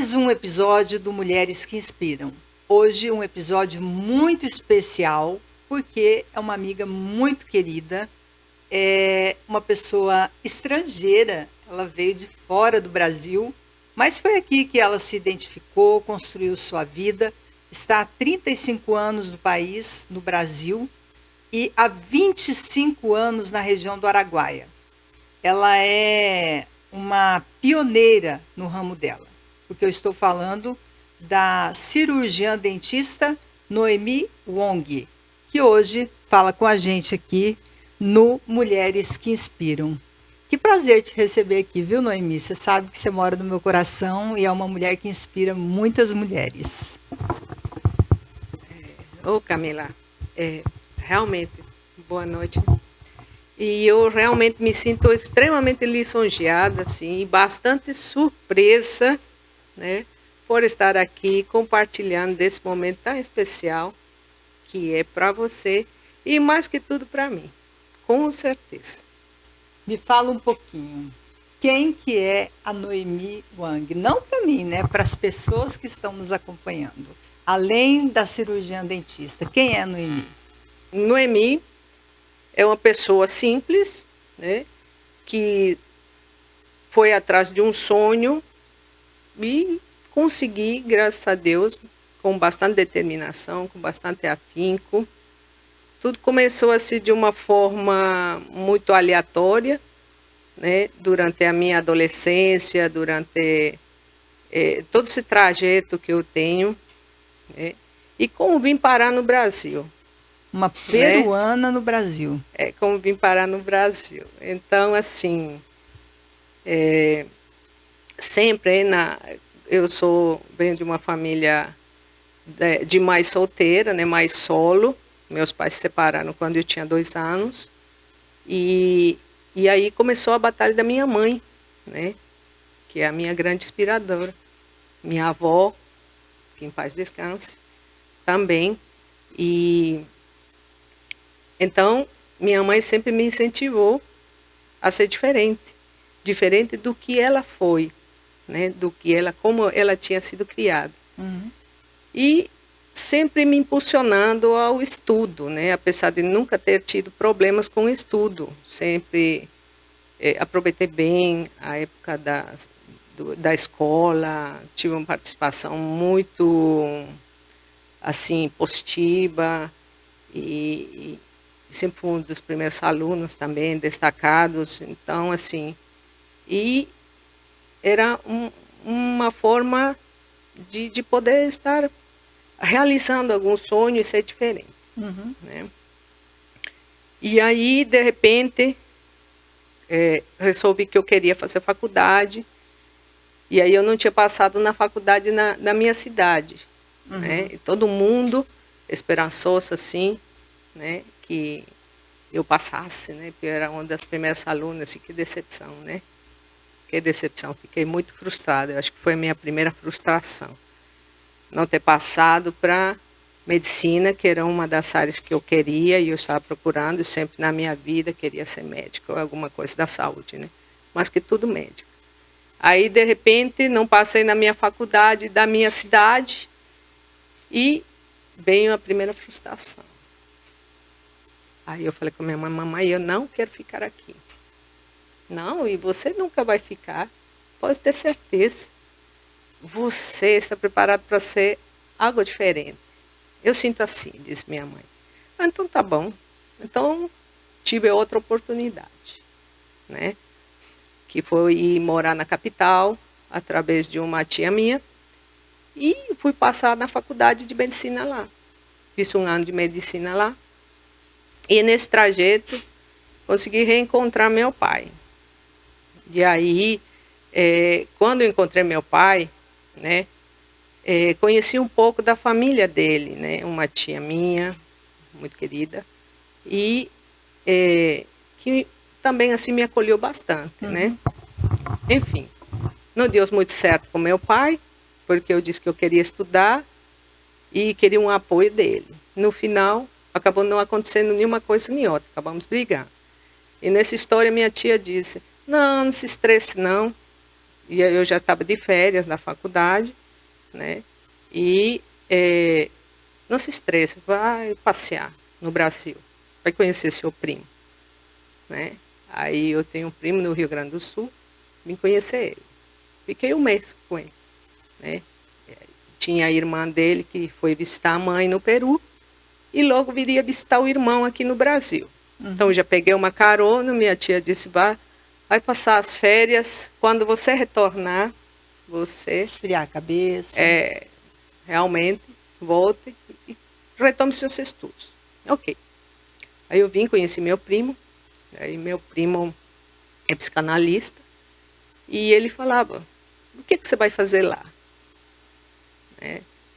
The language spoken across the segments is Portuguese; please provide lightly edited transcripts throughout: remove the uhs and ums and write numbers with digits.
Mais um episódio do Mulheres que Inspiram. Hoje um episódio muito especial, porque é uma amiga muito querida, é uma pessoa estrangeira, ela veio de fora do Brasil, mas foi aqui que ela se identificou, construiu sua vida, está há 35 anos no país, no Brasil, e há 25 anos na região do Araguaia. Ela é uma pioneira no ramo dela, porque eu estou falando da cirurgiã dentista Noemi Wong, que hoje fala com a gente aqui no Mulheres que Inspiram. Que prazer te receber aqui, viu, Noemi? Você sabe que você mora no meu coração e é uma mulher que inspira muitas mulheres. Ô Camila, realmente, boa noite. E eu realmente me sinto extremamente lisonjeada, assim, e bastante surpresa, né, por estar aqui compartilhando desse momento tão especial que é para você e mais que tudo para mim, com certeza. Me fala um pouquinho, quem que é a Noemi Wong? Não para mim, né, para as pessoas que estão nos acompanhando. Além da cirurgiã dentista, quem é a Noemi? Noemi é uma pessoa simples, né, que foi atrás de um sonho e consegui, graças a Deus, com bastante determinação, com bastante afinco. Tudo começou assim de uma forma muito aleatória, né, durante a minha adolescência, durante todo esse trajeto que eu tenho, né, e como vim parar no Brasil. Uma peruana, né, no Brasil. Como vim parar no Brasil. Então, assim, sempre venho de uma família de mãe solteira, né, mãe solo. Meus pais se separaram quando eu tinha 2 anos. E aí começou a batalha da minha mãe, né, que é a minha grande inspiradora. Minha avó, que em paz descanse, também. E então, minha mãe sempre me incentivou a ser diferente do que ela foi, né, como ela tinha sido criada. Uhum. E sempre me impulsionando ao estudo, né, apesar de nunca ter tido problemas com o estudo, sempre aproveitei bem a época da escola, tive uma participação muito assim positiva e sempre fui um dos primeiros alunos também, destacados. Então, assim, e era uma forma de poder estar realizando algum sonho e ser diferente. Uhum. Né? E aí, de repente, resolvi que eu queria fazer faculdade, e aí eu não tinha passado na faculdade na minha cidade. Uhum. Né? E todo mundo esperançoso, assim, né, que eu passasse, né, porque eu era uma das primeiras alunas, e que decepção, né? Que decepção, fiquei muito frustrada, eu acho que foi a minha primeira frustração. Não ter passado para medicina, que era uma das áreas que eu queria e eu estava procurando, sempre na minha vida queria ser médico, ou alguma coisa da saúde, né? Mas que tudo médico. Aí, de repente, não passei na minha faculdade da minha cidade e veio a primeira frustração. Aí eu falei com a minha mãe: mamãe, eu não quero ficar aqui. Não, e você nunca vai ficar, pode ter certeza. Você está preparado para ser algo diferente. Eu sinto assim, disse minha mãe. Então tá bom. Então tive outra oportunidade, né? Que foi ir morar na capital, através de uma tia minha, e fui passar na faculdade de medicina lá. Fiz 1 ano de medicina lá. E nesse trajeto, consegui reencontrar meu pai. E aí, quando eu encontrei meu pai, né, conheci um pouco da família dele, né, uma tia minha, muito querida, e que também assim me acolheu bastante, uhum, né. Enfim, não deu muito certo com meu pai, porque eu disse que eu queria estudar e queria um apoio dele. No final, acabou não acontecendo nenhuma coisa nem outra, acabamos brigando. E nessa história minha tia disse: não se estresse não, e eu já estava de férias na faculdade, né? E não se estresse, vai passear no Brasil, vai conhecer seu primo, né? Aí eu tenho um primo no Rio Grande do Sul, vim conhecer ele. Fiquei um mês com ele, né? Tinha a irmã dele que foi visitar a mãe no Peru e logo viria visitar o irmão aqui no Brasil. Então, já peguei uma carona, minha tia disse, vai passar as férias, quando você retornar, você... Esfriar a cabeça. Realmente, volte e retome seus estudos. Ok. Aí eu vim, conheci meu primo, aí meu primo é psicanalista, e ele falava, o que você vai fazer lá?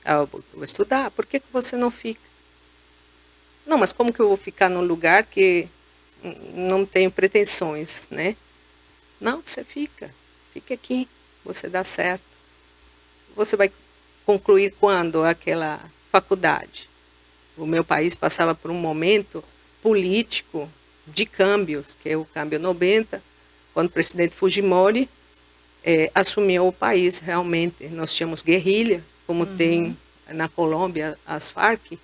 Eu vou estudar, por que você não fica? Não, mas como que eu vou ficar num lugar que não tenho pretensões, né? Não, você fica aqui, você dá certo. Você vai concluir quando aquela faculdade? O meu país passava por um momento político de câmbios, que é o câmbio 90, quando o presidente Fujimori assumiu o país realmente. Nós tínhamos guerrilha, como tem na Colômbia as Farc.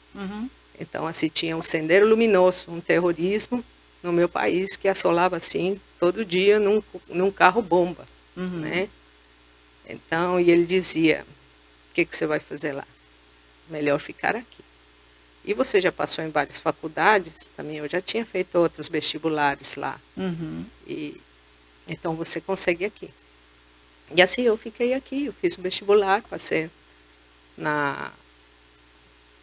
Então, assim, tinha um Sendero Luminoso, um terrorismo no meu país que assolava, assim, todo dia num carro-bomba, né? Então, e ele dizia, o que você vai fazer lá? Melhor ficar aqui. E você já passou em várias faculdades, também eu já tinha feito outros vestibulares lá. E, então, você consegue aqui. E assim, eu fiquei aqui, eu fiz o vestibular, passei na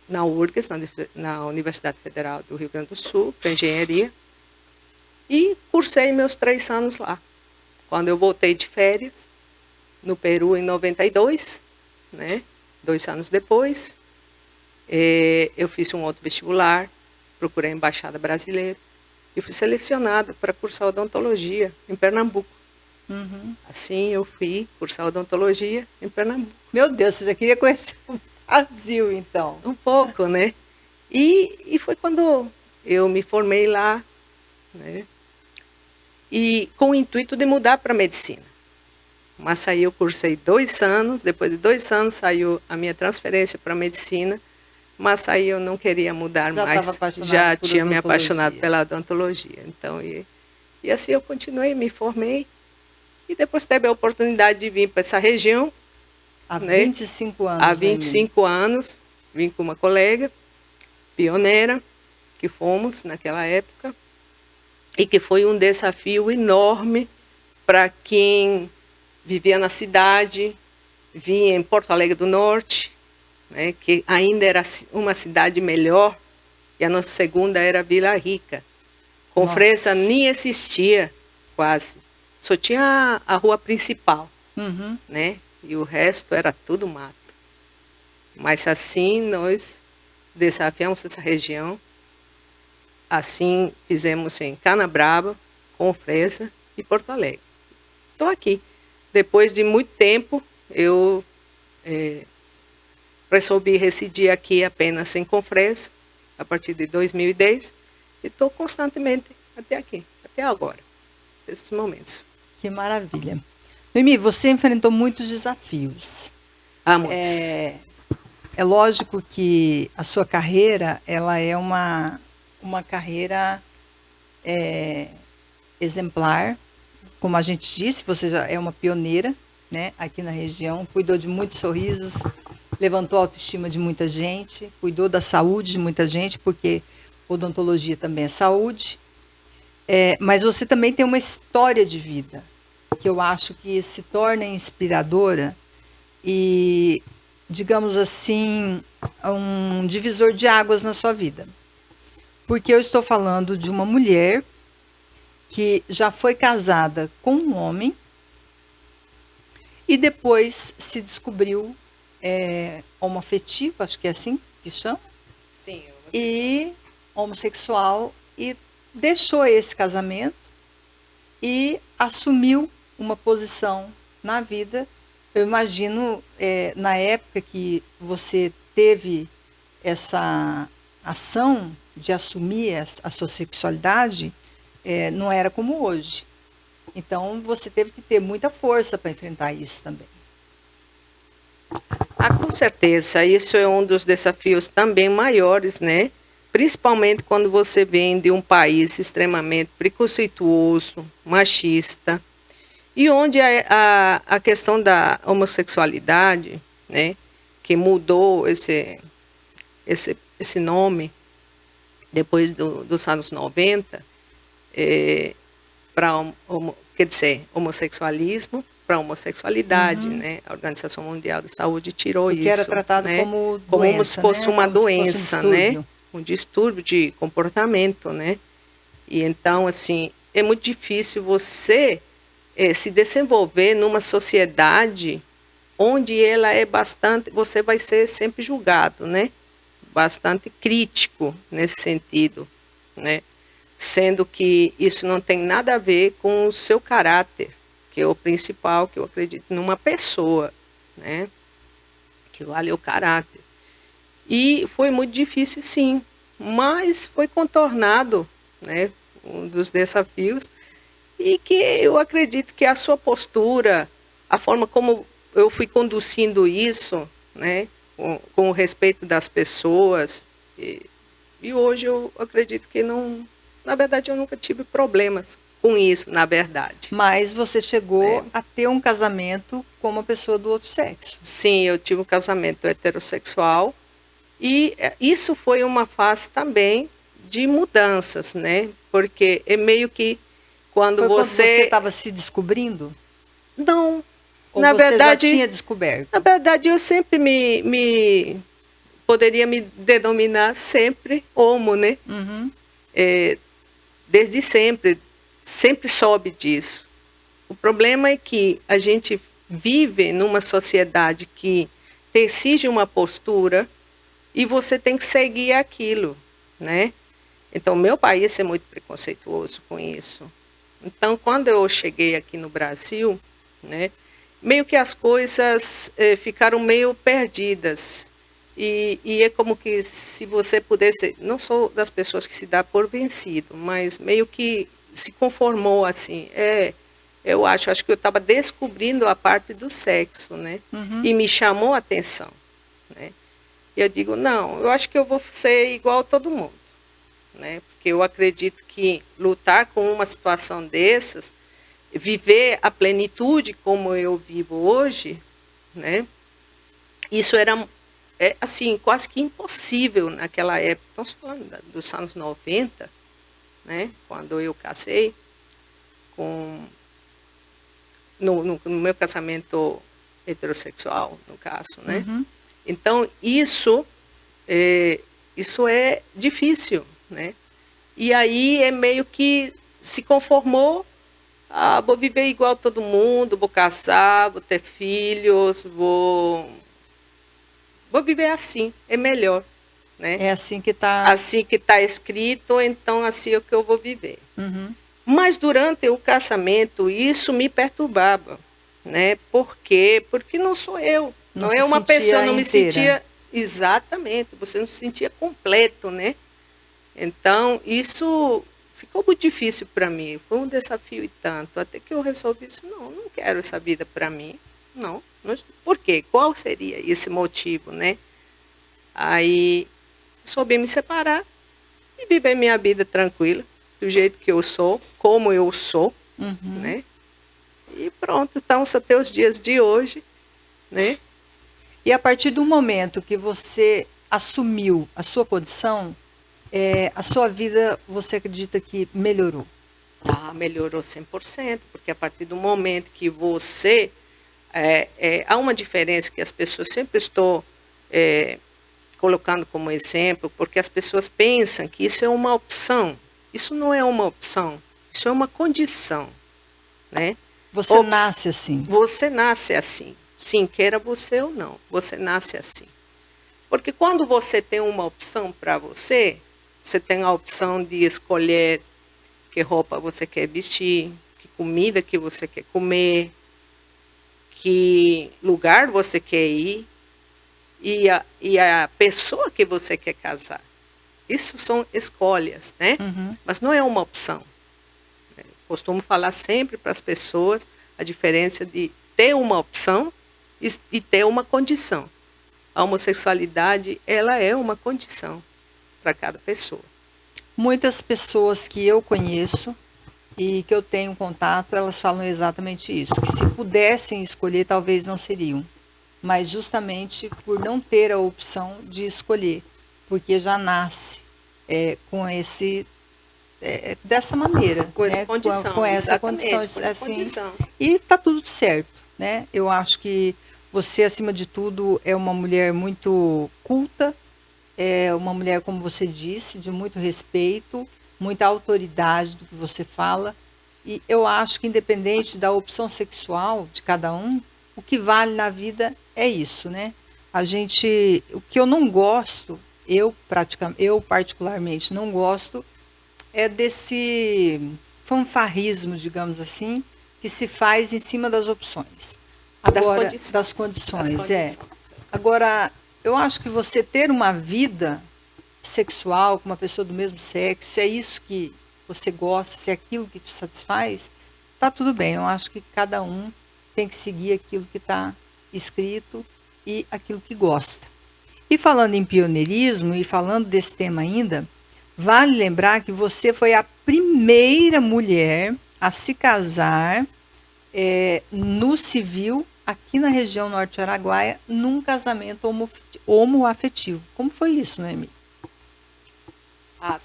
URGS, na Universidade Federal do Rio Grande do Sul, para engenharia, e cursei meus 3 anos lá. Quando eu voltei de férias, no Peru, em 92, né, 2 anos depois, eu fiz um outro vestibular, procurei a Embaixada Brasileira, e fui selecionada para cursar odontologia em Pernambuco. Assim, eu fui cursar odontologia em Pernambuco. Meu Deus, você já queria conhecer o Brasil, então. Um pouco, né? E foi quando eu me formei lá, né? E com o intuito de mudar para medicina. Mas aí eu cursei 2 anos, depois de 2 anos saiu a minha transferência para medicina, mas aí eu não queria mudar mais, já tinha me apaixonado pela odontologia. Então, e assim eu continuei, me formei, e depois teve a oportunidade de vir para essa região. Há 25 anos. Há 25 anos, vim com uma colega, pioneira, que fomos naquela época, e que foi um desafio enorme para quem vivia na cidade, vinha em Porto Alegre do Norte, né, que ainda era uma cidade melhor, e a nossa segunda era Vila Rica. Confresa nem existia quase, só tinha a rua principal, né? E o resto era tudo mato. Mas assim nós desafiamos essa região. Assim fizemos em Canabrava, Confresa e Porto Alegre. Estou aqui. Depois de muito tempo, eu resolvi residir aqui apenas em Confresa, a partir de 2010, e estou constantemente até aqui, até agora, nesses momentos. Que maravilha. Noemi, você enfrentou muitos desafios. Muitos. É lógico que a sua carreira, ela é uma carreira exemplar. Como a gente disse, você já é uma pioneira, né, aqui na região, cuidou de muitos sorrisos, levantou a autoestima de muita gente, cuidou da saúde de muita gente, porque odontologia também é saúde. Mas você também tem uma história de vida, que eu acho que se torna inspiradora e, digamos assim, um divisor de águas na sua vida. Porque eu estou falando de uma mulher que já foi casada com um homem e depois se descobriu homoafetivo, acho que é assim que chama? Sim. E homossexual, e deixou esse casamento e assumiu uma posição na vida. Eu imagino, na época que você teve essa ação de assumir a sua sexualidade, não era como hoje. Então, você teve que ter muita força para enfrentar isso também. Ah, com certeza, isso é um dos desafios também maiores, né? Principalmente quando você vem de um país extremamente preconceituoso, machista, e onde a questão da homossexualidade, né, que mudou esse nome depois dos anos 90, para quer dizer, homossexualismo para homossexualidade, né? A Organização Mundial da Saúde tirou Porque isso, era tratado né? como como doença, se fosse né? uma Como se fosse um doença, né? distúrbio. Um distúrbio de comportamento, né? E então, assim, é muito difícil você se desenvolver numa sociedade onde ela é bastante, você vai ser sempre julgado, né? Bastante crítico nesse sentido, né? Sendo que isso não tem nada a ver com o seu caráter, que é o principal, que eu acredito numa pessoa, né? Que vale o caráter. E foi muito difícil, sim, mas foi contornado, né? Um dos desafios, e que eu acredito que a sua postura, a forma como eu fui conduzindo isso, né? Com o respeito das pessoas, e hoje eu acredito que não, na verdade eu nunca tive problemas com isso, na verdade. Mas você chegou a ter um casamento com uma pessoa do outro sexo. Sim, eu tive um casamento heterossexual e isso foi uma fase também de mudanças, né? Porque é meio que quando Foi quando você estava se descobrindo? Não, Ou na você verdade, já tinha descoberto? na verdade eu sempre poderia me denominar sempre homo, né? Uhum. Desde sempre soube disso. O problema é que a gente vive numa sociedade que te exige uma postura e você tem que seguir aquilo, né? Então, meu país é muito preconceituoso com isso. Então, quando eu cheguei aqui no Brasil, né, meio que as coisas ficaram meio perdidas. E é como que se você pudesse, não sou das pessoas que se dá por vencido, mas meio que se conformou assim. Eu acho que eu estava descobrindo a parte do sexo, né? Uhum. E me chamou a atenção, né? E eu digo, não, eu acho que eu vou ser igual a todo mundo, né? Porque eu acredito que lutar com uma situação dessas, viver a plenitude como eu vivo hoje, né? Isso era assim, quase que impossível naquela época. Estamos falando dos anos 90, né? Quando eu casei, no meu casamento heterossexual, no caso, né? Uhum. Então, isso é difícil, né? E aí é meio que se conformou, vou viver igual todo mundo, vou casar, vou ter filhos, vou viver assim, é melhor, né? É assim que está. Assim que está escrito, então assim é o que eu vou viver. Uhum. Mas durante o casamento isso me perturbava, né? Por quê? Porque não sou eu, não é uma pessoa, não me sentia exatamente, você não se sentia completo, né? Então isso ficou muito difícil para mim, foi um desafio e tanto, até que eu resolvi isso, não quero essa vida para mim, não. Por quê? Qual seria esse motivo, né? Aí soube me separar e viver minha vida tranquila, do jeito que eu sou, como eu sou, né? E pronto, estamos até os dias de hoje, né? E a partir do momento que você assumiu a sua condição, a sua vida, você acredita que melhorou? Melhorou 100%, porque a partir do momento que você... há uma diferença que as pessoas sempre estão colocando como exemplo, porque as pessoas pensam que isso é uma opção. Isso não é uma opção, isso é uma condição, né? Você nasce assim. Você nasce assim, sim, queira você ou não, você nasce assim. Porque quando você tem uma opção para você, você tem a opção de escolher que roupa você quer vestir, que comida que você quer comer, que lugar você quer ir e a pessoa que você quer casar. Isso são escolhas, né? Uhum. Mas não é uma opção. Costumo falar sempre para as pessoas a diferença de ter uma opção e ter uma condição. A homossexualidade, ela é uma condição para cada pessoa. Muitas pessoas que eu conheço e que eu tenho contato, elas falam exatamente isso, que se pudessem escolher, talvez não seriam, mas justamente por não ter a opção de escolher, porque já nasce com esse dessa maneira, Com essa né? condição, com essa condição, com essa assim, condição. E tá tudo certo, né? Eu acho que você, acima de tudo, é uma mulher muito culta, é uma mulher, como você disse, de muito respeito, muita autoridade do que você fala. E eu acho que, independente da opção sexual de cada um, o que vale na vida é isso, né? O que eu não gosto, eu particularmente não gosto, é desse fanfarrismo, digamos assim, que se faz em cima das opções. Agora, das condições. Agora, eu acho que você ter uma vida sexual com uma pessoa do mesmo sexo, se é isso que você gosta, se é aquilo que te satisfaz, tá tudo bem. Eu acho que cada um tem que seguir aquilo que está escrito e aquilo que gosta. E falando em pioneirismo e falando desse tema ainda, vale lembrar que você foi a primeira mulher a se casar no civil aqui na região norte de Araguaia, num casamento homoafetivo. Como foi isso, Noemi?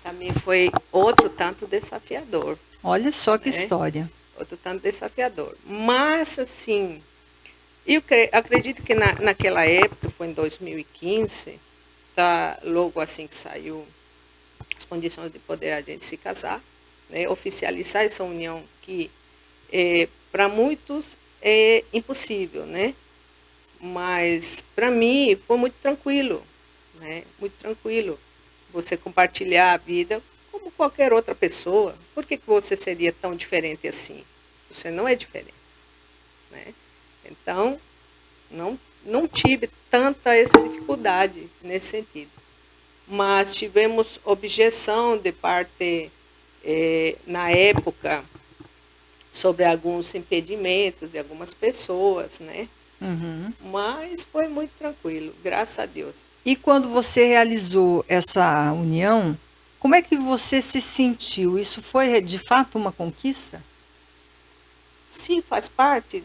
Também foi outro tanto desafiador. Olha só que história. Outro tanto desafiador. Mas, assim, eu acredito que naquela época, foi em 2015, logo assim que saiu as condições de poder a gente se casar, né, oficializar essa união que para muitos é impossível, né? Mas para mim foi muito tranquilo, né? Muito tranquilo você compartilhar a vida como qualquer outra pessoa. Por que você seria tão diferente assim? Você não é diferente, né? Então não tive tanta essa dificuldade nesse sentido. Mas tivemos objeção de parte, na época, sobre alguns impedimentos de algumas pessoas, né? Uhum. Mas foi muito tranquilo, graças a Deus. E quando você realizou essa união, como é que você se sentiu? Isso foi, de fato, uma conquista? Sim, faz parte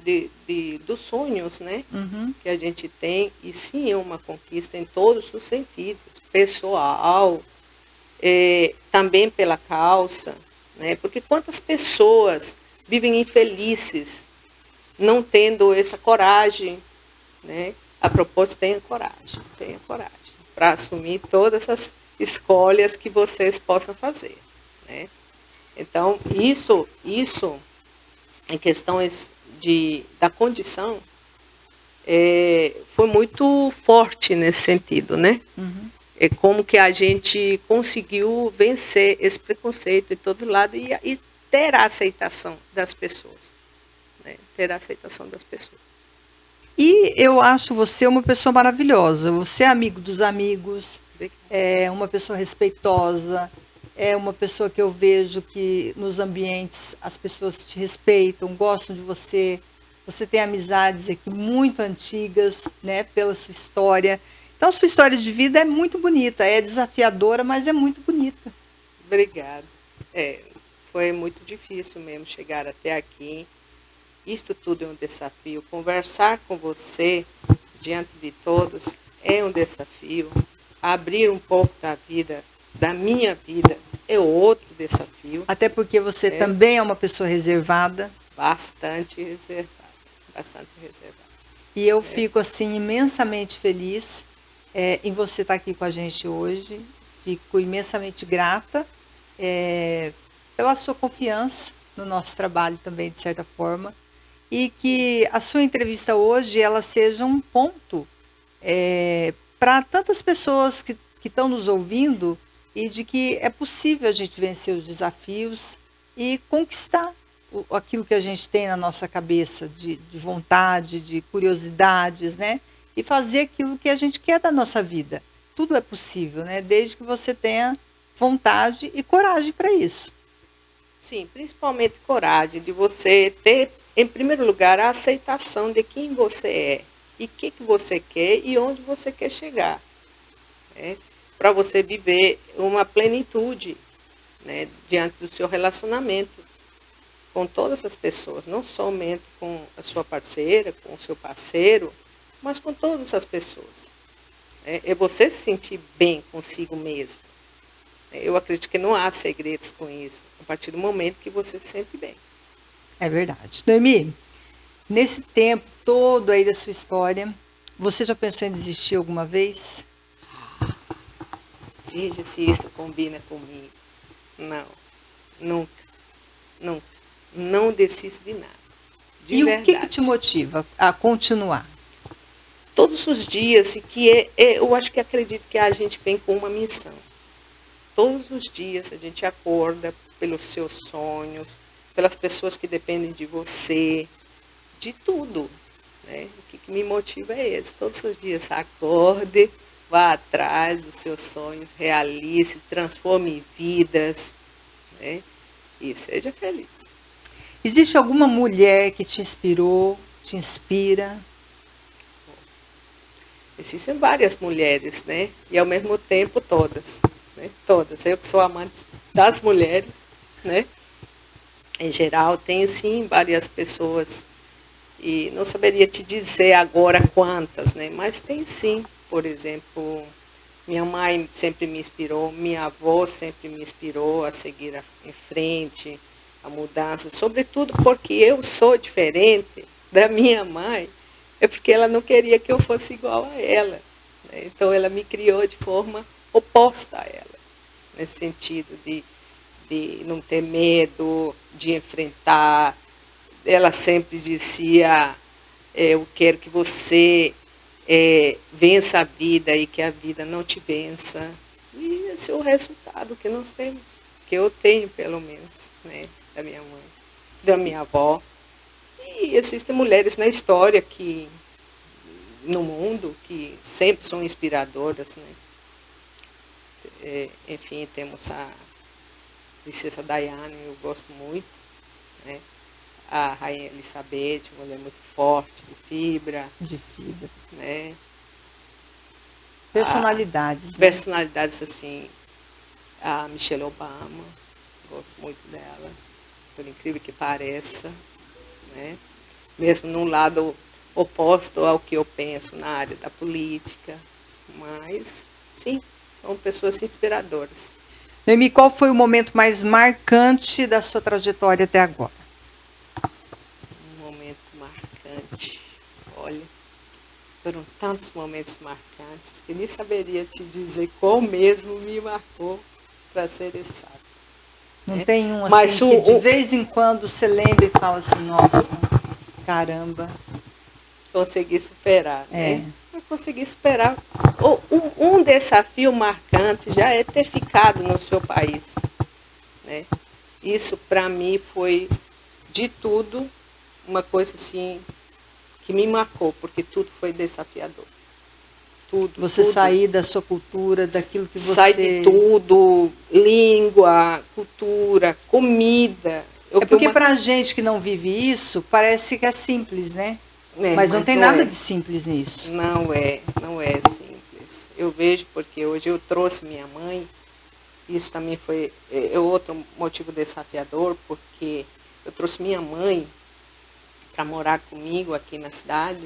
dos sonhos, né? Uhum. Que a gente tem, e sim é uma conquista em todos os sentidos, pessoal, também pela causa, né? Porque quantas pessoas vivem infelizes, não tendo essa coragem, né? A propósito, tenha coragem para assumir todas as escolhas que vocês possam fazer, né? Então, isso em questões da condição, foi muito forte nesse sentido, né? Uhum. É como que a gente conseguiu vencer esse preconceito de todo lado e ter a aceitação das pessoas, né? Ter a aceitação das pessoas. E eu acho você uma pessoa maravilhosa. Você é amigo dos amigos, é uma pessoa respeitosa, é uma pessoa que eu vejo que nos ambientes as pessoas te respeitam, gostam de você. Você tem amizades aqui muito antigas, né, pela sua história. Então, a sua história de vida é muito bonita, é desafiadora, mas é muito bonita. Obrigada. Foi muito difícil mesmo chegar até aqui. Isto tudo é um desafio. Conversar com você diante de todos é um desafio. Abrir um pouco da minha vida, é outro desafio. Até porque você também é uma pessoa reservada. Bastante reservada. E eu fico assim imensamente feliz em você estar aqui com a gente hoje. Fico imensamente grata pela sua confiança no nosso trabalho também, de certa forma. E que a sua entrevista hoje ela seja um ponto para tantas pessoas que estão nos ouvindo e de que é possível a gente vencer os desafios e conquistar aquilo que a gente tem na nossa cabeça de vontade, de curiosidades, né? E fazer aquilo que a gente quer da nossa vida. Tudo é possível, né? Desde que você tenha vontade e coragem para isso. Sim, principalmente coragem de você ter, em primeiro lugar, a aceitação de quem você é e o que você quer e onde você quer chegar, né? Para você viver uma plenitude, né, diante do seu relacionamento com todas as pessoas, não somente com a sua parceira, com o seu parceiro, mas com todas as pessoas. É você se sentir bem consigo mesmo. Eu acredito que não há segredos com isso, a partir do momento que você se sente bem. É verdade. Noemi, nesse tempo todo aí da sua história, você já pensou em desistir alguma vez? Veja se isso combina comigo. Não, nunca, nunca. Não desisto de nada. De E verdade. o que te motiva a continuar? Todos os dias, eu acho que acredito que a gente vem com uma missão. Todos os dias a gente acorda pelos seus sonhos, pelas pessoas que dependem de você, de tudo, né? O que me motiva é esse. Todos os dias acorde, vá atrás dos seus sonhos, realize, transforme vidas, né? E seja feliz. Existe alguma mulher que te inspirou, te inspira? Existem várias mulheres, né? E ao mesmo tempo todas, né? Todas. Eu que sou amante das mulheres, né? Em geral, tenho sim várias pessoas e não saberia te dizer agora quantas, né? Mas tem sim, por exemplo, minha mãe sempre me inspirou, minha avó sempre me inspirou a seguir em frente, a mudança, sobretudo porque eu sou diferente da minha mãe, é porque ela não queria que eu fosse igual a ela, né? Então ela me criou de forma oposta a ela, nesse sentido de não ter medo, de enfrentar. Ela sempre dizia, eu quero que você vença a vida e que a vida não te vença. E esse é o resultado que nós temos, que eu tenho pelo menos, né, da minha mãe, da minha avó. E existem mulheres na história no mundo que sempre são inspiradoras, né? Enfim, temos a Princesa Diana, eu gosto muito, né? A Rainha Elizabeth, uma mulher muito forte, de fibra. De fibra. Né? Personalidades. Personalidades assim, a Michelle Obama, gosto muito dela, por incrível que pareça, né? Mesmo num lado oposto ao que eu penso na área da política, mas sim, são pessoas inspiradoras. Noemi, qual foi o momento mais marcante da sua trajetória até agora? Um momento marcante, olha, foram tantos momentos marcantes que nem saberia te dizer qual mesmo me marcou, para ser exato. Não tem um assim que de vez em quando você lembra e fala assim, nossa, caramba. Consegui superar, né? Eu consegui superar. Um desafio marcante já é ter ficado no seu país, né? Isso para mim foi, de tudo, uma coisa assim que me marcou, porque tudo foi desafiador. Tudo. Você sair da sua cultura, daquilo que você... Sai de tudo, língua, cultura, comida. Porque pra gente que não vive isso, parece que é simples, né? Mas não tem nada de simples nisso. Não é simples. Eu vejo porque hoje eu trouxe minha mãe, isso também foi outro motivo desafiador, porque eu trouxe minha mãe para morar comigo aqui na cidade,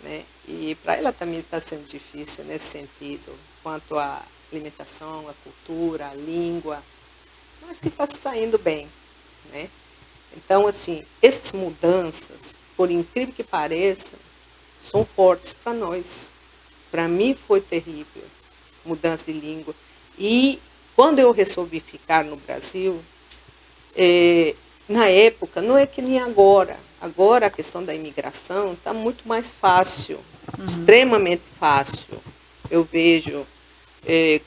né? E para ela também está sendo difícil nesse sentido, quanto à alimentação, à cultura, à língua, mas que está saindo bem, né? Então, assim, essas mudanças, por incrível que pareça, são fortes para nós. Para mim foi terrível, mudança de língua. E quando eu resolvi ficar no Brasil, na época, não é que nem agora. Agora a questão da imigração está muito mais fácil, extremamente fácil. Eu vejo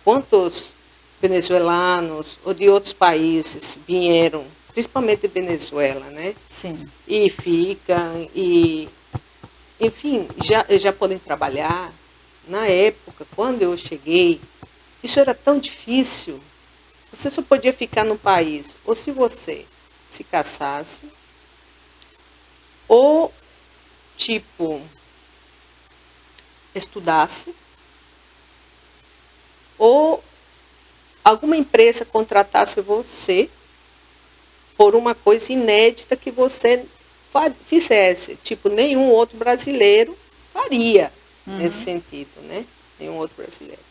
quantos venezuelanos ou de outros países vieram, principalmente de Venezuela, né? Sim. E ficam, enfim, já podem trabalhar. Na época, quando eu cheguei, isso era tão difícil, você só podia ficar no país ou se você se casasse, ou, tipo, estudasse, ou alguma empresa contratasse você por uma coisa inédita que você fizesse. Tipo, nenhum outro brasileiro faria nesse sentido, né? Nenhum outro brasileiro.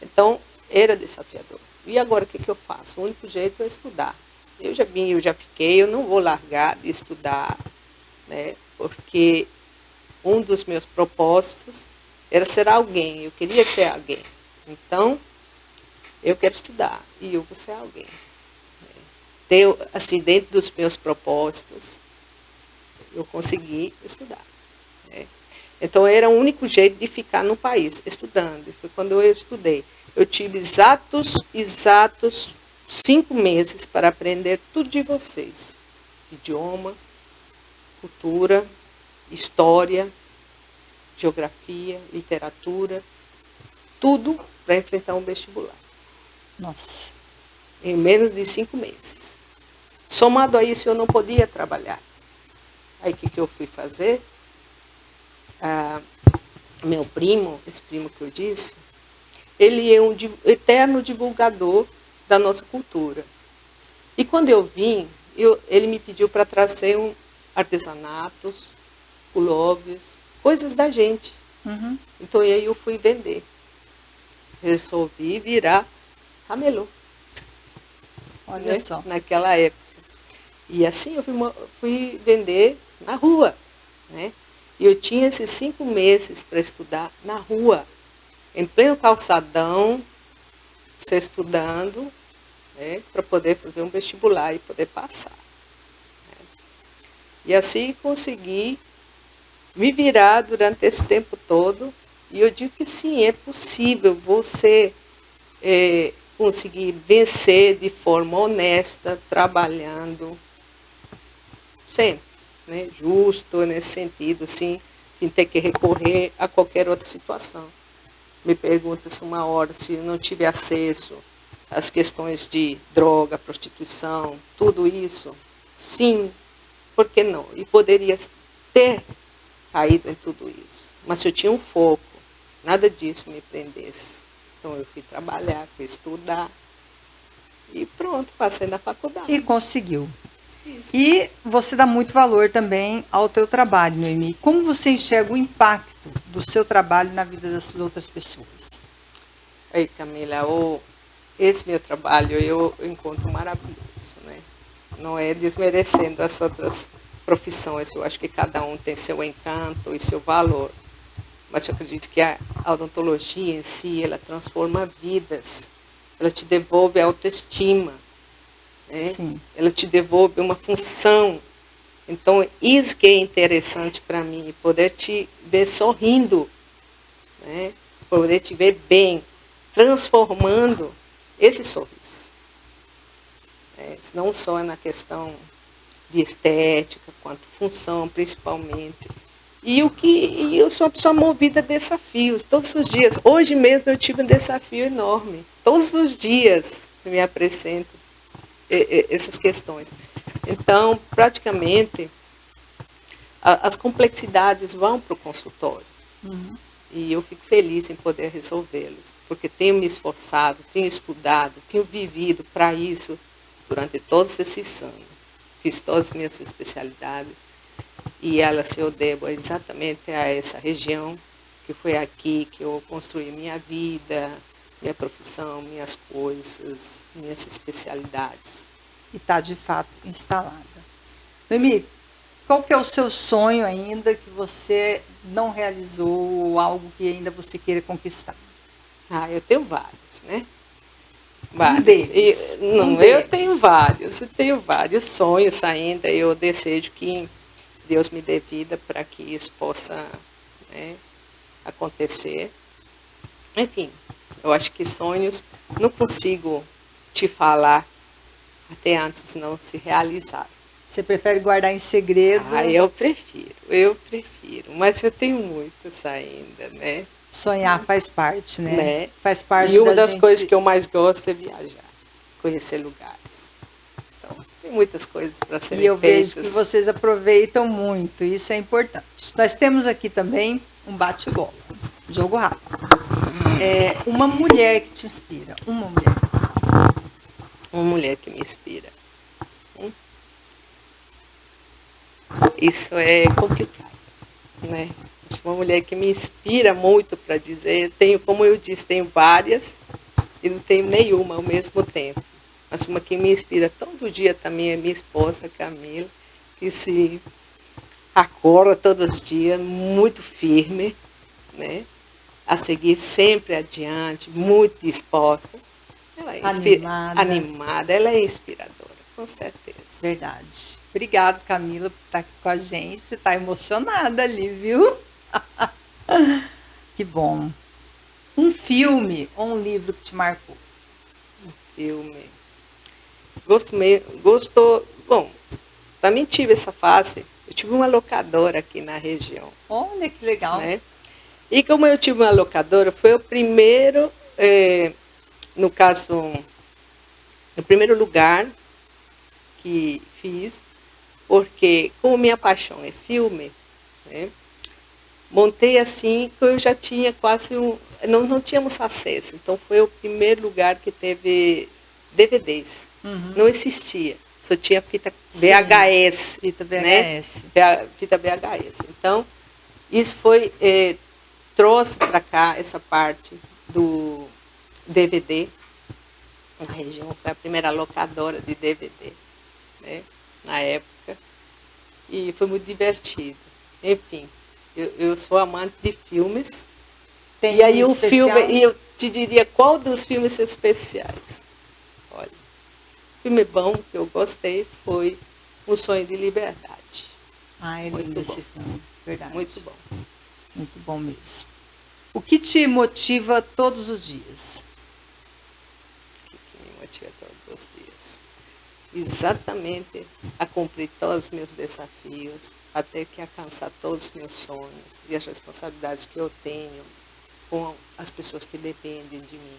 Então, era desafiador. E agora, o que eu faço? O único jeito é estudar. Eu já fiquei, eu não vou largar de estudar, né? Porque um dos meus propósitos era ser alguém, eu queria ser alguém. Então, eu quero estudar e eu vou ser alguém. Assim, dentro dos meus propósitos, eu consegui estudar. Né? Então, era o único jeito de ficar no país, estudando. E foi quando eu estudei. Eu tive exatos 5 meses para aprender tudo de vocês. Idioma, cultura, história, geografia, literatura, tudo para enfrentar um vestibular. Nossa. Em menos de 5 meses. Somado a isso, eu não podia trabalhar. Aí, o que eu fui fazer? Meu primo, esse primo que eu disse, ele é um eterno divulgador da nossa cultura. E quando eu vim, ele me pediu para trazer artesanatos, pullovers, coisas da gente. Uhum. Então, aí eu fui vender. Resolvi virar camelô. Olha, né? Só. Naquela época. E assim eu fui vender na rua. Né? E eu tinha esses 5 meses para estudar na rua, em pleno calçadão, você estudando, né, para poder fazer um vestibular e poder passar. Né? E assim consegui me virar durante esse tempo todo. E eu digo que sim, é possível você conseguir vencer de forma honesta, trabalhando, sempre, né? Justo nesse sentido, sim, sem ter que recorrer a qualquer outra situação. Me pergunta-se uma hora se eu não tive acesso às questões de droga, prostituição, tudo isso. Sim, por que não? E poderia ter caído em tudo isso. Mas se eu tinha um foco, nada disso me prendesse. Então eu fui trabalhar, fui estudar e pronto, passei na faculdade. E conseguiu. Isso. E você dá muito valor também ao teu trabalho, Noemi. Como você enxerga o impacto do seu trabalho na vida das outras pessoas? Aí, Camila, esse meu trabalho eu encontro maravilhoso, né? Não é desmerecendo as outras profissões, eu acho que cada um tem seu encanto e seu valor. Mas eu acredito que a odontologia em si, ela transforma vidas, ela te devolve a autoestima, né? Sim. Ela te devolve uma função. Então, isso que é interessante para mim, poder te ver sorrindo, né? Poder te ver bem, transformando esse sorriso. Não só na questão de estética, quanto função, principalmente. E eu sou uma pessoa movida a desafios, todos os dias. Hoje mesmo eu tive um desafio enorme. Todos os dias eu me apresento essas questões. Então, praticamente, as complexidades vão para o consultório. Uhum. E eu fico feliz em poder resolvê-los, porque tenho me esforçado, tenho estudado, tenho vivido para isso durante todos esses anos. Fiz todas as minhas especialidades. E elas eu devo exatamente a essa região, que foi aqui que eu construí minha vida, minha profissão, minhas coisas, minhas especialidades. E está, de fato, instalada. Noemi, qual que é o seu sonho ainda que você não realizou, ou algo que ainda você queira conquistar? Eu tenho vários, né? Vários. Eu tenho vários sonhos ainda. Eu desejo que Deus me dê vida para que isso possa, né, acontecer. Enfim, eu acho que sonhos não consigo te falar até antes não se realizar. Você prefere guardar em segredo? Eu prefiro. Mas eu tenho muitos ainda, né? Sonhar faz parte, né? Faz parte E uma da das gente... coisas que eu mais gosto é viajar. conhecer lugares. Então, tem muitas coisas para serem E eu feitas. vejo que vocês aproveitam muito, isso é importante. Nós temos aqui também um bate-bola, jogo rápido. Uma mulher que te inspira, uma mulher. Uma mulher que me inspira. Isso é complicado, né? Uma mulher que me inspira muito para dizer, tenho, como eu disse, tenho várias e não tenho nenhuma ao mesmo tempo. Mas uma que me inspira todo dia também é minha esposa, Camila, que se acorda todos os dias, muito firme, né? A seguir sempre adiante, muito disposta. Ela é animada, ela é inspiradora, com certeza. Verdade. Obrigada, Camila, por estar aqui com a gente. Você está emocionada ali, viu? Que bom. Um filme ou um livro que te marcou? Um filme. Bom, também tive essa fase. Eu tive uma locadora aqui na região. Olha que legal. Né? E como eu tive uma locadora, foi o primeiro, no primeiro lugar que fiz, porque como minha paixão é filme, né, montei assim, que eu já tinha quase não tínhamos acesso, então foi o primeiro lugar que teve DVDs. Não existia, só tinha fita VHS. Fita VHS. Né? Fita VHS. Então, isso foi, trouxe para cá essa parte do DVD, na região, foi a primeira locadora de DVD, né, na época, e foi muito divertido. Enfim, eu sou amante de filmes. Tem e aí um o filme, e eu te diria qual dos filmes especiais. Olha, o filme bom que eu gostei foi Um Sonho de Liberdade. É lindo esse filme, verdade. Muito bom. Muito bom mesmo. O que te motiva todos os dias? O que me motiva todos os dias? Exatamente a cumprir todos os meus desafios, até que alcançar todos os meus sonhos e as responsabilidades que eu tenho com as pessoas que dependem de mim,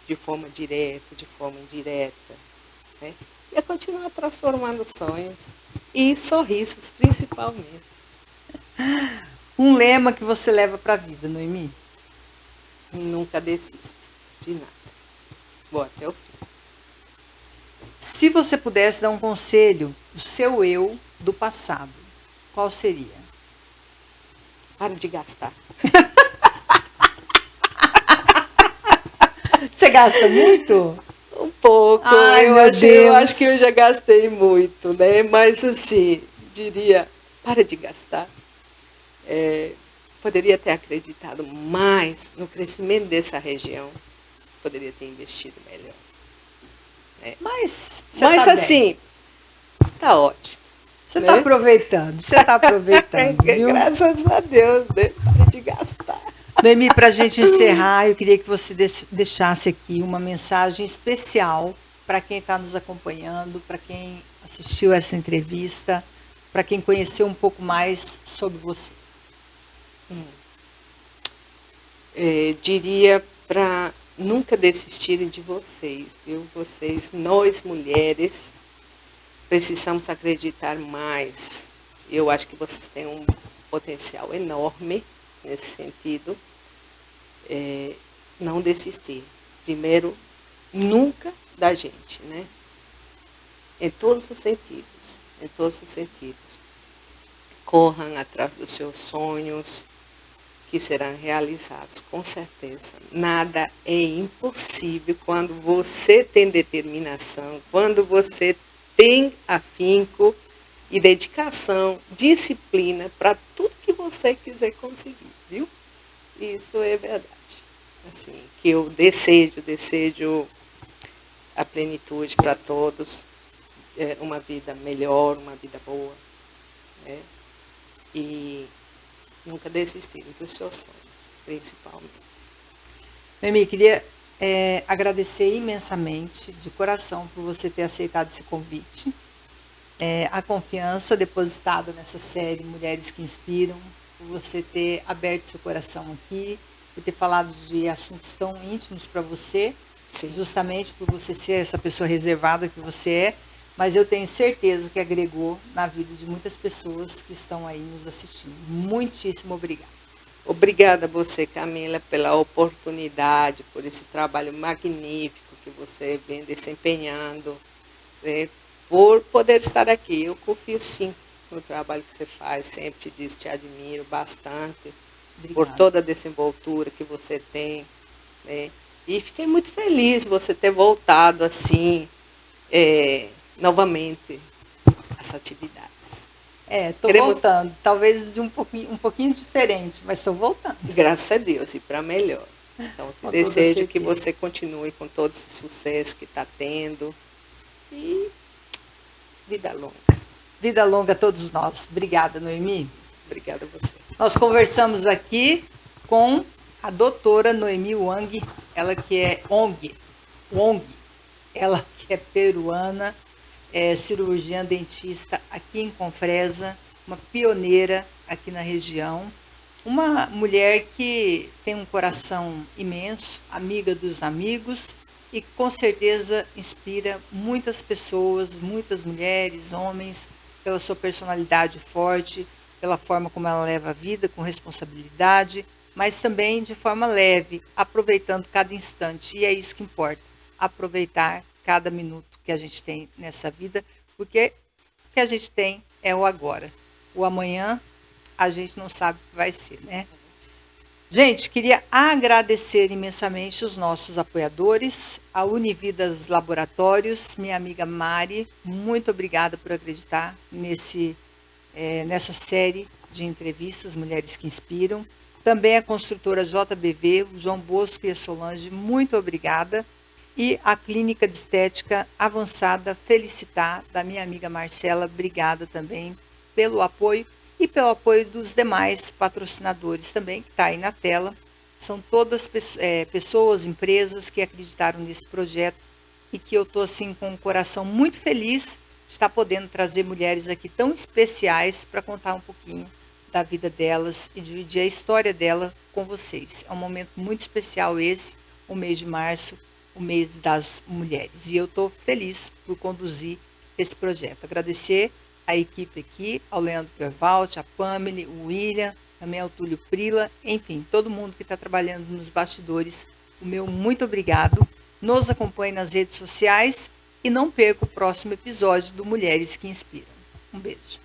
de forma direta, de forma indireta, né? E a continuar transformando sonhos e sorrisos, principalmente. Um lema que você leva para a vida, Noemi? Nunca desista de nada. Vou até o fim. Se você pudesse dar um conselho do seu eu do passado, qual seria? Para de gastar. Você gasta muito? Um pouco. Ai, eu acho que eu já gastei muito, né? Mas assim, diria, para de gastar. Poderia ter acreditado mais no crescimento dessa região. Poderia ter investido melhor. Né? Mas assim, tá ótimo. Você está aproveitando, viu? Graças a Deus, né? Para de gastar. Noemi, para a gente encerrar, eu queria que você deixasse aqui uma mensagem especial para quem está nos acompanhando, para quem assistiu essa entrevista, para quem conheceu um pouco mais sobre você. Diria para nunca desistirem de vocês, viu? Vocês, nós mulheres, precisamos acreditar mais. Eu acho que vocês têm um potencial enorme nesse sentido. Não desistir. Primeiro, nunca da gente, né? Em todos os sentidos. Em todos os sentidos. Corram atrás dos seus sonhos, que serão realizados, com certeza. Nada é impossível quando você tem determinação, quando você tem afinco e dedicação, disciplina para tudo que você quiser conseguir, viu? Isso é verdade. Assim, que eu desejo a plenitude para todos, uma vida melhor, uma vida boa, né? E nunca desistir dos seus sonhos, principalmente. Noemi, queria agradecer imensamente, de coração, por você ter aceitado esse convite. A confiança depositada nessa série Mulheres que Inspiram, por você ter aberto seu coração aqui, por ter falado de assuntos tão íntimos para você. Sim. justamente por você ser essa pessoa reservada que você é, mas eu tenho certeza que agregou na vida de muitas pessoas que estão aí nos assistindo. Muitíssimo obrigada. Obrigada a você, Camila, pela oportunidade, por esse trabalho magnífico que você vem desempenhando, né, por poder estar aqui. Eu confio sim no trabalho que você faz, sempre te disse, te admiro bastante. Obrigada. Por toda a desenvoltura que você tem, né? E fiquei muito feliz você ter voltado assim, novamente, às atividades. Estou voltando, talvez de um pouquinho diferente, mas estou voltando. Graças a Deus, e para melhor. Então, desejo que você continue com todo esse sucesso que está tendo. E vida longa. Vida longa a todos nós. Obrigada, Noemi. Obrigada a você. Nós conversamos aqui com a doutora Noemi Wang, ela que é Wong, ela que é peruana, é cirurgiã dentista aqui em Confresa, uma pioneira aqui na região, uma mulher que tem um coração imenso, amiga dos amigos e com certeza inspira muitas pessoas, muitas mulheres, homens, pela sua personalidade forte, pela forma como ela leva a vida, com responsabilidade, mas também de forma leve, aproveitando cada instante. E é isso que importa, aproveitar cada minuto que a gente tem nessa vida, porque o que a gente tem é o agora. O amanhã a gente não sabe o que vai ser, né? Gente, queria agradecer imensamente os nossos apoiadores, a Unividas Laboratórios, minha amiga Mari, muito obrigada por acreditar nessa série de entrevistas, Mulheres que Inspiram. Também a construtora JBV, o João Bosco e a Solange, muito obrigada. E a Clínica de Estética Avançada Felicitar, da minha amiga Marcela, obrigada também pelo apoio e pelo apoio dos demais patrocinadores também, que está aí na tela. São todas pessoas, empresas que acreditaram nesse projeto e que eu estou assim com o coração muito feliz de estar podendo trazer mulheres aqui tão especiais para contar um pouquinho da vida delas e dividir a história dela com vocês. É um momento muito especial esse, o mês de março, o mês das mulheres. E eu estou feliz por conduzir esse projeto. Agradecer a equipe aqui, ao Leandro Pervalt, a Pamela, o William, também ao Túlio Prila, enfim, todo mundo que está trabalhando nos bastidores. O meu muito obrigado. Nos acompanhe nas redes sociais e não perca o próximo episódio do Mulheres que Inspiram. Um beijo.